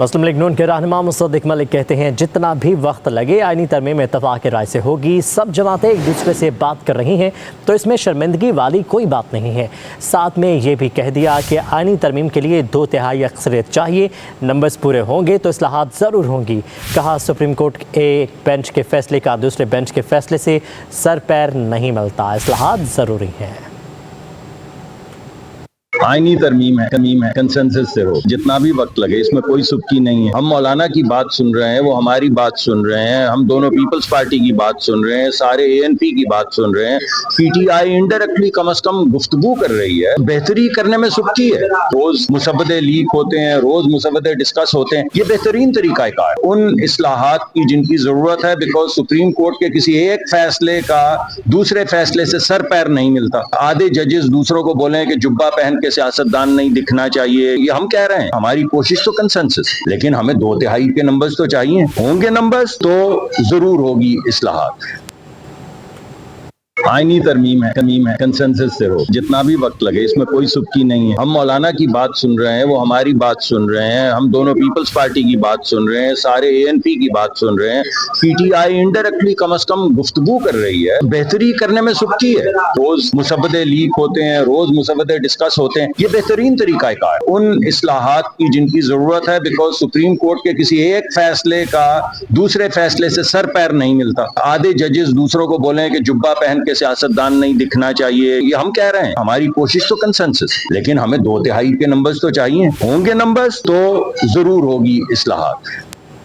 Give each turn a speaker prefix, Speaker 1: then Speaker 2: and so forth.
Speaker 1: मुस्लिम league नून के रहनुमा मुसद्दिक मलिक कहते हैं जितना भी वक्त लगे आईनी तरमीम इत्तफाक राय से होगी। सब जमातें एक दूसरे से बात कर रही हैं तो इसमें शर्मिंदगी वाली कोई बात नहीं है। साथ में ये भी कह दिया कि आईनी तरमीम के लिए 2/3 अक्सरियत चाहिए, नंबर्स पूरे होंगे तो इस्लाहात ज़रूर होंगी। कहा सुप्रीम कोर्ट एक बेंच के फैसले का दूसरे बेंच के फैसले से सर पैर नहीं मिलता, इस्लाहात ज़रूरी हैं।
Speaker 2: आईनी तरमीम है कंसेंसस से हो, जितना भी वक्त लगे, इसमें कोई सुबकी नहीं है। हम मौलाना की बात सुन रहे हैं, वो हमारी बात सुन रहे हैं, हम दोनों पीपल्स पार्टी की बात सुन रहे हैं, सारे एएनपी की बात सुन रहे हैं। पीटीआई इनडायरेक्टली कम अज कम गुफ्तगू कर रही है, बेहतरी करने में सुबकी है। रोज मुसव्वदे लीक होते हैं, रोज मुसव्वदे डिस्कस होते हैं, ये बेहतरीन तरीकाकार उन इस्लाहात की जिनकी जरूरत है, बिकॉज सुप्रीम कोर्ट के किसी एक फैसले का दूसरे फैसले से सर पैर नहीं मिलता। आधे जजेस दूसरों को बोले कि जुब्बा पहन के सियासतदान नहीं दिखना चाहिए, ये हम कह रहे हैं। हमारी कोशिश तो कंसेंसस, लेकिन हमें 2/3 के नंबर्स तो चाहिए। होंगे नंबर्स तो जरूर होगी इस्लाहात। आईनी तरमीम है कंसेंसस से हो, जितना भी वक्त लगे, इसमें कोई सुबकी नहीं है। हम मौलाना की बात सुन रहे हैं, वो हमारी बात सुन रहे हैं, हम दोनों पीपल्स पार्टी की बात सुन रहे हैं, सारे एएनपी की बात सुन रहे हैं। पीटीआई इनडायरेक्टली कम अज कम गुफ्तगू कर रही है, बेहतरी करने में सुबकी है। रोज मुसव्वदे लीक होते हैं, रोज मुसव्वदे डिस्कस होते हैं, ये बेहतरीन तरीकाकार उन इस्लाहात की जिनकी जरूरत है, बिकॉज सुप्रीम कोर्ट के किसी एक फैसले का दूसरे फैसले से सर पैर नहीं मिलता। आधे जजेस दूसरों को बोले कि जुब्बा पहन के सियासतदान नहीं दिखना चाहिए, ये हम कह रहे हैं। हमारी कोशिश तो कंसेंसस, लेकिन हमें 2/3 के नंबर्स तो चाहिए। होंगे नंबर्स तो जरूर होगी इस्लाहात।